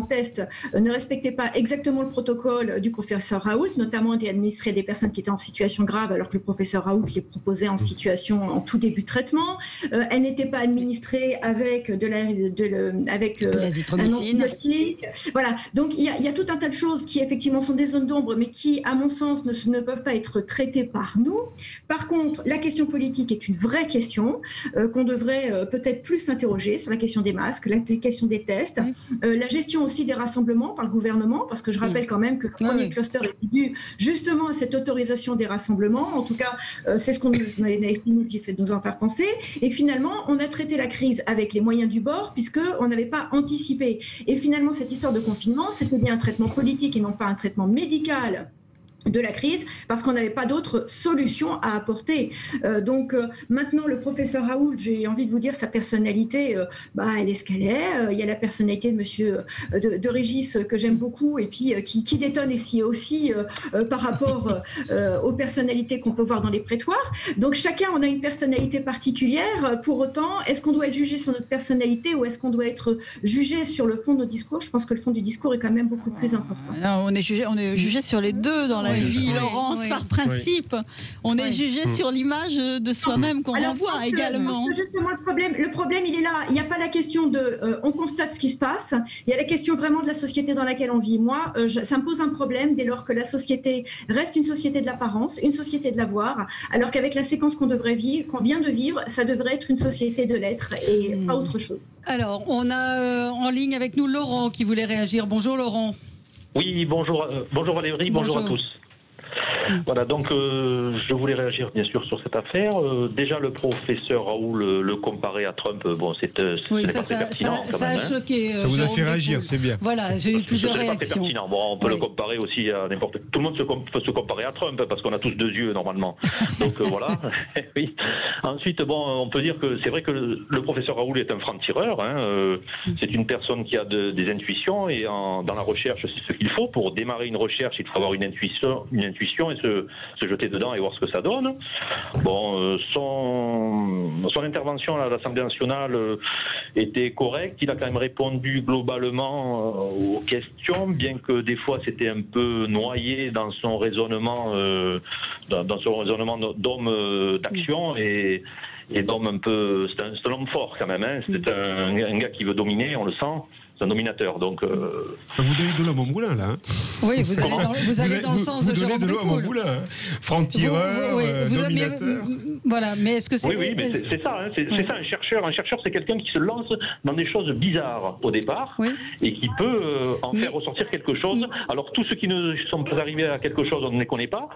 E: tests ne respectait pas exactement le protocole du professeur Raoult, notamment d'administrer des personnes qui étaient en situation grave, alors que le professeur Raoult les proposait en situation en tout début de traitement. Elle n'était pas administrée avec
A: l'azithromycine.
E: Voilà. Donc il y a tout un tas de choses qui effectivement sont des zones d'ombre, mais qui, à mon sens, ne peuvent pas être traitées par nous. Par contre, la question politique est une vraie question qu'on devrait peut-être plus s'interroger sur la question des masques, la question des tests, la gestion aussi des rassemblements par le gouvernement, parce que je rappelle quand même que le premier cluster est dû justement à cette autorisation des rassemblements. En tout cas, c'est ce qu'on nous en faire penser. Et finalement, on a traité la crise avec les moyens du bord, puisqu'on n'avait pas anticipé. Et finalement, cette histoire de confinement, c'était bien un traitement politique et non pas un traitement médical de la crise, parce qu'on n'avait pas d'autre solution à apporter. Donc maintenant, le professeur Raoult, j'ai envie de vous dire, sa personnalité, elle est ce qu'elle est. Il y a la personnalité de monsieur de Régis que j'aime beaucoup, et puis qui détonne aussi par rapport aux personnalités qu'on peut voir dans les prétoires. Donc chacun, on a une personnalité particulière. Pour autant, est-ce qu'on doit être jugé sur notre personnalité ou est-ce qu'on doit être jugé sur le fond de nos discours? Je pense que le fond du discours est quand même beaucoup plus important.
B: Non, on est jugé sur les deux dans la vie, Laurence, par principe. On est jugé sur l'image de soi-même qu'on renvoie également.
E: Justement, le problème, il est là. Il n'y a pas la question de on constate ce qui se passe. Il y a la question vraiment de la société dans laquelle on vit. Moi, ça me pose un problème dès lors que la société reste une société de l'apparence, une société de l'avoir, alors qu'avec la séquence qu'on vient de vivre, ça devrait être une société de l'être et pas autre chose.
A: Alors, on a en ligne avec nous Laurent qui voulait réagir. Bonjour Laurent.
H: Oui, bonjour Valérie, bonjour à tous. Voilà, donc je voulais réagir bien sûr sur cette affaire. Déjà, le professeur Raoult le comparer à Trump, bon, c'est pas très pertinent.
A: Ça a choqué.
D: Ça vous a fait réagir, c'est bien.
A: Voilà, j'ai eu plusieurs réactions.
H: Bon, on peut le comparer aussi à n'importe. Tout le monde peut se comparer à Trump parce qu'on a tous deux yeux normalement. Donc voilà. Oui. Ensuite, bon, on peut dire que c'est vrai que le professeur Raoult est un franc-tireur. C'est une personne qui a des intuitions et dans la recherche, c'est ce qu'il faut pour démarrer une recherche. Il faut avoir une intuition et se jeter dedans et voir ce que ça donne. Bon, son intervention à l'Assemblée nationale était correcte. Il a quand même répondu globalement aux questions, bien que des fois c'était un peu noyé dans son raisonnement, d'homme d'action et d'homme un peu. C'est un homme fort quand même. C'est un gars qui veut dominer, on le sent. C'est un dominateur, donc...
D: Vous donnez de l'eau à mon moulin, là.
A: Oui, vous allez dans le sens de Jérôme Pécresse. Vous donnez de l'eau à mon
D: moulin. Franc-tireur, dominateur...
A: Voilà, mais est-ce que c'est...
H: Oui, mais c'est ça, c'est ça, un chercheur. Un chercheur, c'est quelqu'un qui se lance dans des choses bizarres au départ et qui peut en faire ressortir quelque chose. Alors, tous ceux qui ne sont pas arrivés à quelque chose, on ne les connaît pas.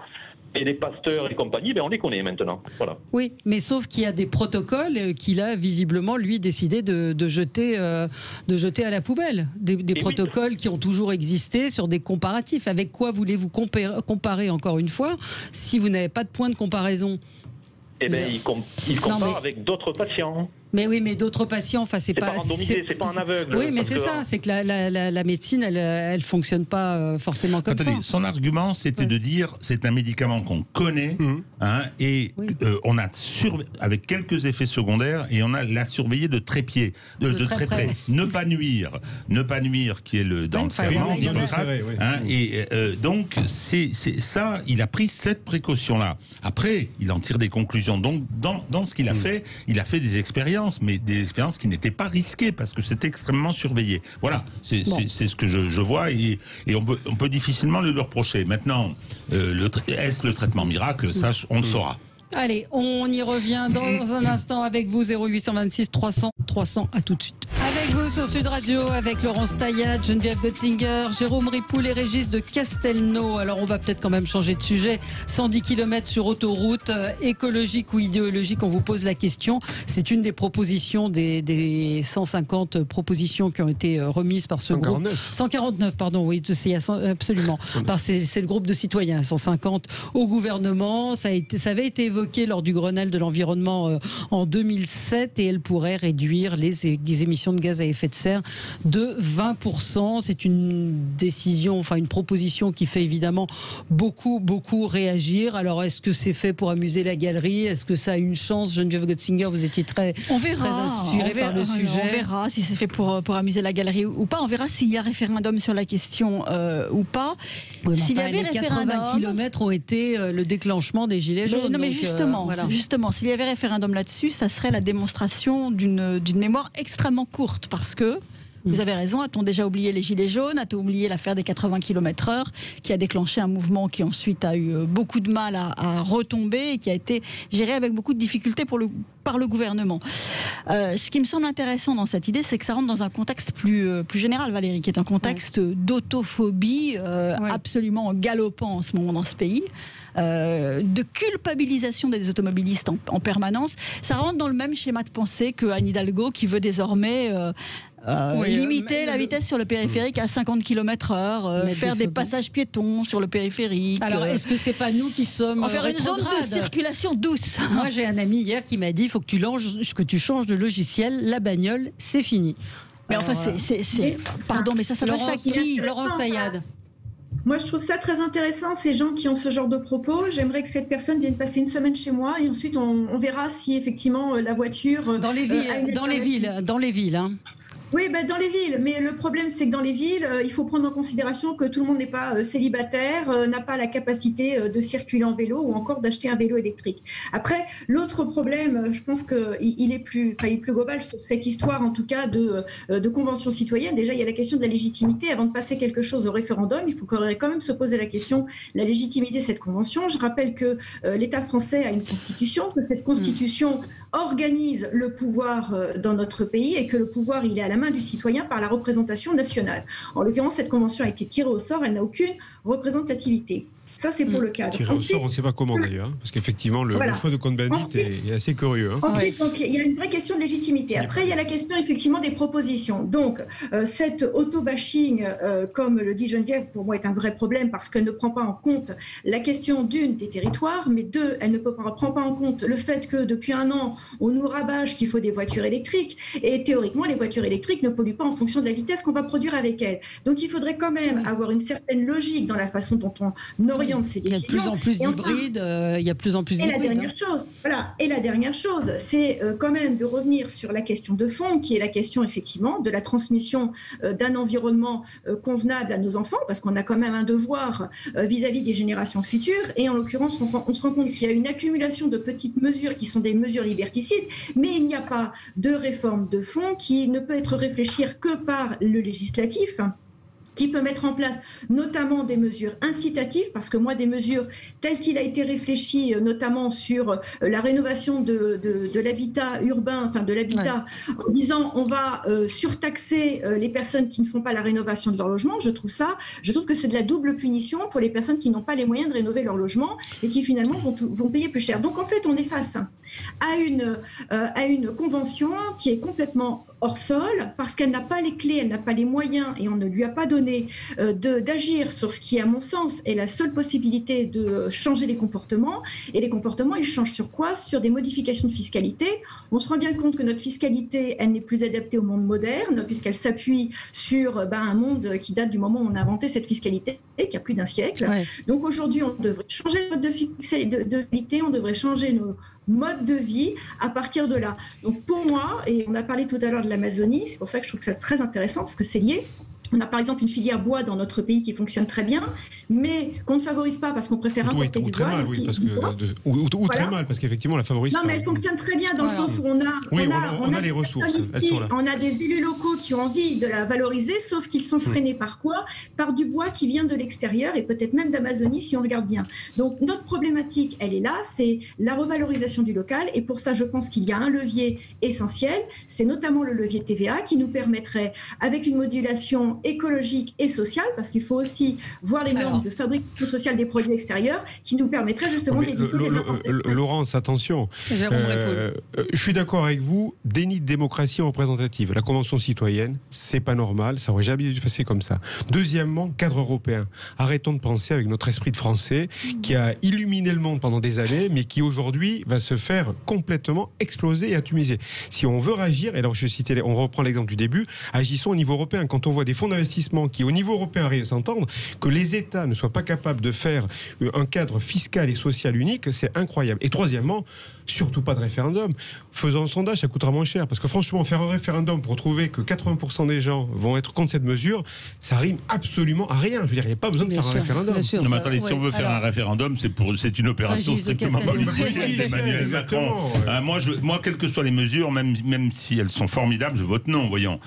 H: Et les pasteurs et compagnie, on les connaît maintenant. Voilà.
A: Oui, mais sauf qu'il y a des protocoles qu'il a visiblement, lui, décidé de jeter à la poubelle. Des protocoles qui ont toujours existé sur des comparatifs. Avec quoi voulez-vous comparer encore une fois si vous n'avez pas de point de comparaison ?
H: eh ben, il compare avec d'autres patients.
A: Mais oui, mais d'autres patients, enfin, c'est pas
H: randomisé, c'est pas en aveugle.
A: Oui, mais c'est ça, c'est que la médecine, elle fonctionne pas forcément comme ça.
C: Son argument, c'était de dire, c'est un médicament qu'on connaît, et on a avec quelques effets secondaires, et on l'a surveillé de trépied, de très près. Ne pas nuire, qui est dans le serment, donc c'est ça, il a pris cette précaution-là. Après, il en tire des conclusions. Donc, dans ce qu'il a fait, il a fait des expériences, mais des expériences qui n'étaient pas risquées parce que c'était extrêmement surveillé. Voilà, c'est ce que je vois, et on peut difficilement le reprocher. Maintenant, est-ce le traitement miracle? Ça, on le saura.
A: Allez, on y revient dans un instant avec vous, 0826 300 300, à tout de suite. Avec vous sur Sud Radio, avec Laurence Taillade, Geneviève Götzinger, Jérôme Ripoul et Régis de Castelnau. Alors on va peut-être quand même changer de sujet. 110 km sur autoroute, écologique ou idéologique, on vous pose la question. C'est une des propositions des 150 propositions qui ont été remises par ce
D: 149.
A: groupe. 149, pardon, oui, absolument. C'est le groupe de citoyens, 150 au gouvernement. Ça avait été évoqué lors du Grenelle de l'environnement en 2007, et elle pourrait réduire les émissions de gaz à effet de serre de 20%. C'est une décision, enfin une proposition qui fait évidemment beaucoup réagir. Alors est-ce que c'est fait pour amuser la galerie? Est-ce que ça a une chance? Geneviève Götzinger, vous étiez très inspirée par le sujet.
B: On verra si c'est fait pour amuser la galerie ou pas. On verra s'il y a référendum sur la question ou pas.
A: Oui, s'il y avait les 80 km ont été le déclenchement des gilets jaunes.
B: Non, mais justement, s'il y avait référendum là-dessus, ça serait la démonstration d'une mémoire extrêmement courte, parce que vous avez raison, a-t-on déjà oublié les gilets jaunes? A-t-on oublié l'affaire des 80 km/h qui a déclenché un mouvement qui ensuite a eu beaucoup de mal à retomber et qui a été géré avec beaucoup de difficultés par le gouvernement. Ce qui me semble intéressant dans cette idée, c'est que ça rentre dans un contexte plus général, Valérie, qui est un contexte d'autophobie absolument galopant en ce moment dans ce pays. De culpabilisation des automobilistes en permanence. Ça rentre dans le même schéma de pensée que Anne Hidalgo, qui veut désormais limiter la vitesse sur le périphérique à 50 km/h, faire des passages piétons sur le périphérique.
A: Alors, est-ce que c'est pas nous qui sommes
B: faire une zone de circulation douce?
A: Moi, j'ai un ami hier qui m'a dit, il faut que tu changes de logiciel, la bagnole, c'est fini.
B: Mais enfin, pardon, mais ça s'adresse à qui?
A: Laurence Taillade.
E: Moi, je trouve ça très intéressant, ces gens qui ont ce genre de propos. J'aimerais que cette personne vienne passer une semaine chez moi, et ensuite on verra si effectivement la voiture...
A: Dans les villes, hein.
E: Oui, dans les villes. Mais le problème, c'est que dans les villes, il faut prendre en considération que tout le monde n'est pas célibataire, n'a pas la capacité de circuler en vélo ou encore d'acheter un vélo électrique. Après, l'autre problème, je pense qu'il est plus global sur cette histoire, en tout cas, de convention citoyenne. Déjà, il y a la question de la légitimité. Avant de passer quelque chose au référendum, il faut quand même se poser la question de la légitimité de cette convention. Je rappelle que l'État français a une constitution, que cette constitution organise le pouvoir dans notre pays, et que le pouvoir, il est à la main du citoyen par la représentation nationale. En l'occurrence, cette convention a été tirée au sort, elle n'a aucune représentativité. Ça, c'est pour le cadre.
D: Tiré au sort, on ne sait pas comment d'ailleurs, parce qu'effectivement, le choix de Cohn-Bendit est assez curieux.
E: Ensuite, donc, il y a une vraie question de légitimité. Après, il y a la question effectivement des propositions. Donc, cette auto-bashing, comme le dit Geneviève, pour moi est un vrai problème, parce qu'elle ne prend pas en compte la question d'une, des territoires, mais deux, elle ne prend pas en compte le fait que depuis un an, on nous rabâche qu'il faut des voitures électriques, et théoriquement, les voitures électriques ne polluent pas en fonction de la vitesse qu'on va produire avec elles. Donc, il faudrait quand même avoir une certaine logique dans la façon dont on oriente ces décisions.
A: Il y a de plus en plus d'hybrides.
E: Et la dernière chose, c'est quand même de revenir sur la question de fond, qui est la question effectivement de la transmission d'un environnement convenable à nos enfants, parce qu'on a quand même un devoir vis-à-vis des générations futures. Et en l'occurrence, on se rend compte qu'il y a une accumulation de petites mesures qui sont des mesures liberticides, mais il n'y a pas de réforme de fond qui ne peut être réfléchie que par le législatif, qui peut mettre en place notamment des mesures incitatives, parce que moi, des mesures telles qu'il a été réfléchi, notamment sur la rénovation de l'habitat urbain, enfin de l'habitat, en disant on va surtaxer les personnes qui ne font pas la rénovation de leur logement, je trouve que c'est de la double punition pour les personnes qui n'ont pas les moyens de rénover leur logement et qui finalement vont payer plus cher. Donc en fait, on est face à une convention qui est complètement hors sol parce qu'elle n'a pas les clés, elle n'a pas les moyens et on ne lui a pas donné d'agir sur ce qui, à mon sens, est la seule possibilité de changer les comportements. Et les comportements, ils changent sur quoi? Sur des modifications de fiscalité. On se rend bien compte que notre fiscalité, elle n'est plus adaptée au monde moderne puisqu'elle s'appuie sur un monde qui date du moment où on a inventé cette fiscalité, qui a plus d'un siècle. Ouais. Donc aujourd'hui, on devrait changer le mode de fiscalité, on devrait changer nos mode de vie à partir de là. Donc pour moi, et on a parlé tout à l'heure de l'Amazonie, c'est pour ça que je trouve que c'est très intéressant parce que c'est lié. On a par exemple une filière bois dans notre pays qui fonctionne très bien, mais qu'on ne favorise pas parce qu'on préfère importer du bois.
D: Mal, oui, parce que, ou très mal, parce qu'effectivement, on la favorise
E: pas.
D: Non,
E: mais elle fonctionne très bien dans le sens où on a
D: les ressources, elles sont là.
E: On a des élus locaux qui ont envie de la valoriser, sauf qu'ils sont freinés par quoi? Par du bois qui vient de l'extérieur et peut-être même d'Amazonie si on regarde bien. Donc notre problématique, elle est là, c'est la revalorisation du local, et pour ça, je pense qu'il y a un levier essentiel, c'est notamment le levier TVA qui nous permettrait, avec une modulation écologique et sociale, parce qu'il faut aussi voir les normes de fabrication sociale des produits extérieurs qui nous permettraient justement d'éviter les importations.
D: Laurence, attention. Je suis d'accord avec vous, déni de démocratie représentative. La Convention citoyenne, c'est pas normal, ça aurait jamais dû passer comme ça. Deuxièmement, cadre européen. Arrêtons de penser avec notre esprit de français qui a illuminé le monde pendant des années, mais qui aujourd'hui va se faire complètement exploser et atomiser. Si on veut réagir, et alors on reprend l'exemple du début, agissons au niveau européen. Quand on voit des fonds d'investissement qui, au niveau européen, arrivent à s'entendre, que les États ne soient pas capables de faire un cadre fiscal et social unique, c'est incroyable. Et troisièmement, surtout pas de référendum. Faisons un sondage, ça coûtera moins cher. Parce que franchement, faire un référendum pour trouver que 80% des gens vont être contre cette mesure, ça rime absolument à rien. Je veux dire, il n'y a pas besoin de faire un référendum.
C: Non, mais attendez, si on veut faire un référendum, c'est une opération strictement politicienne d'Emmanuel Macron. Moi, quelles que soient les mesures, même si elles sont formidables, je vote non, voyons.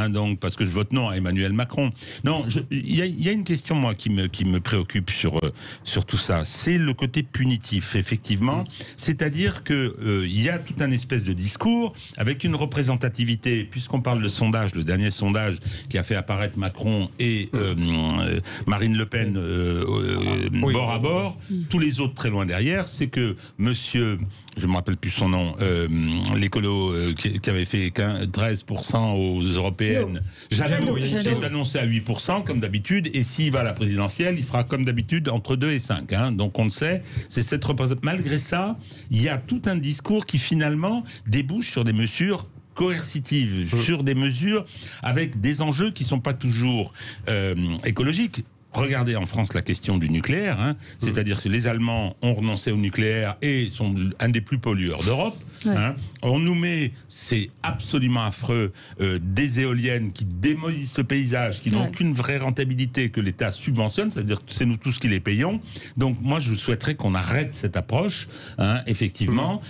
C: Donc, parce que je vote non à Emmanuel Macron. Non, il y a une question, moi, qui me préoccupe sur tout ça. C'est le côté punitif, effectivement. C'est-à-dire qu'il y a tout un espèce de discours avec une représentativité, puisqu'on parle de sondage, le dernier sondage qui a fait apparaître Macron et Marine Le Pen bord à bord, tous les autres très loin derrière, c'est que monsieur, je ne me rappelle plus son nom, l'écolo qui avait fait 13% aux européennes, Jadot est annoncé à 8% comme d'habitude, et s'il va à la présidentielle, il fera comme d'habitude entre 2 et 5. Donc on le sait, c'est cette représentation. Malgré ça, il y a tout un discours qui finalement débouche sur des mesures coercitives, sur des mesures avec des enjeux qui ne sont pas toujours écologiques. Regardez en France la question du nucléaire, c'est-à-dire que les Allemands ont renoncé au nucléaire et sont un des plus pollueurs d'Europe. On nous met, c'est absolument affreux, des éoliennes qui démolissent le paysage, qui n'ont aucune vraie rentabilité, que l'État subventionne, c'est-à-dire que c'est nous tous qui les payons. Donc moi je souhaiterais qu'on arrête cette approche, effectivement.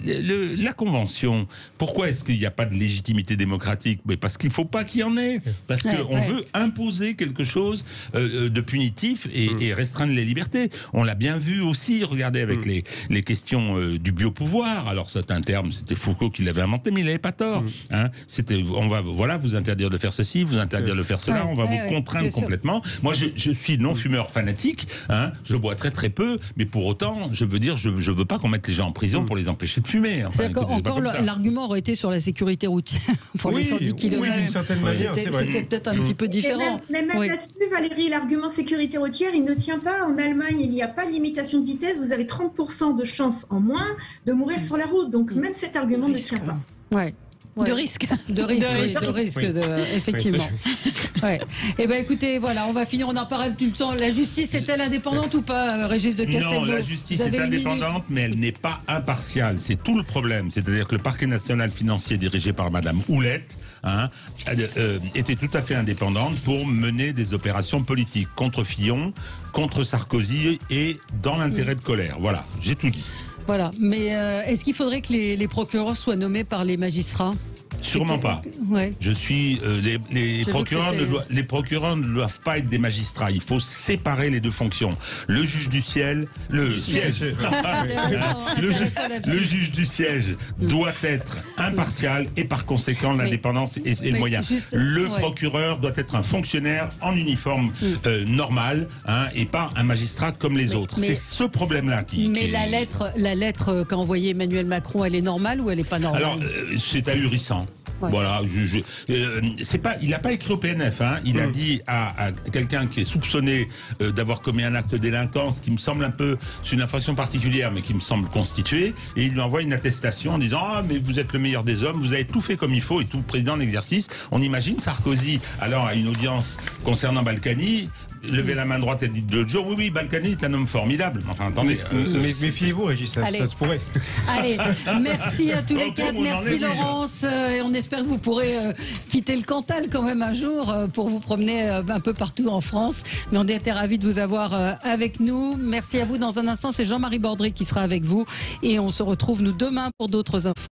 C: La Convention, pourquoi est-ce qu'il n'y a pas de légitimité démocratique? Mais parce qu'il ne faut pas qu'il y en ait, parce qu'on veut imposer quelque chose de punitif et restreindre les libertés. On l'a bien vu aussi, regardez avec les questions du biopouvoir. Alors c'est un terme, c'était Foucault qui l'avait inventé, mais il n'avait pas tort. C'était, on va vous interdire de faire ceci, vous interdire de faire cela, on va vous contraindre complètement. Moi je suis non-fumeur fanatique, je bois très très peu, mais pour autant, je veux dire, je veux pas qu'on mette les gens en prison pour les empêcher de fumer.
A: Enfin, encore l'argument aurait été sur la sécurité routière pour les 110 km.
D: Oui, d'une certaine manière.
A: C'était peut-être un petit peu différent.
E: Mais même là-dessus, Valérie, l'argument sécurité routière, il ne tient pas. En Allemagne, il n'y a pas de limitation de vitesse. Vous avez 30% de chances en moins de mourir sur la route. Donc même cet argument ne tient pas.
B: De risque.
A: Effectivement. Et ben écoutez, voilà, on va finir. On en parle tout le temps. La justice est-elle indépendante ou pas, Régis de Castelnau?
C: Non, la justice est indépendante, mais elle n'est pas impartiale. C'est tout le problème. C'est-à-dire que le parquet national financier dirigé par Madame Houlette était tout à fait indépendante pour mener des opérations politiques contre Fillon, contre Sarkozy et dans l'intérêt de Colère. Voilà, j'ai tout dit.
A: Voilà, mais est-ce qu'il faudrait que les procureurs soient nommés par les magistrats?
C: Sûrement pas. Je suis les procureurs ne doivent pas être des magistrats. Il faut séparer les deux fonctions. Le juge du siège, le juge du siège doit être impartial et par conséquent l'indépendance est le moyen. Le procureur doit être un fonctionnaire en uniforme normal et pas un magistrat comme les autres. C'est ce problème-là qui.
A: Mais la lettre qu'a envoyée Emmanuel Macron, elle est normale ou elle n'est pas normale?
C: Alors c'est ahurissant. Ouais. Voilà, il n'a pas écrit au PNF, hein. Il a dit à quelqu'un qui est soupçonné d'avoir commis un acte de délinquance qui me semble un peu, c'est une infraction particulière, mais qui me semble constituée, et il lui envoie une attestation en disant « Ah, mais vous êtes le meilleur des hommes, vous avez tout fait comme il faut, et tout président d'exercice ». On imagine Sarkozy allant à une audience concernant Balkany, lever la main droite et dit l'autre jour, oui, Balkany est un homme formidable. Enfin, attendez.
D: Mais méfiez-vous, Régis, ça se pourrait.
A: Allez, merci à tous les quatre. Merci Laurence. Et on espère que vous pourrez quitter le Cantal quand même un jour pour vous promener un peu partout en France. Mais on était ravis de vous avoir avec nous. Merci à vous. Dans un instant, c'est Jean-Marie Bordry qui sera avec vous. Et on se retrouve, nous, demain pour d'autres infos.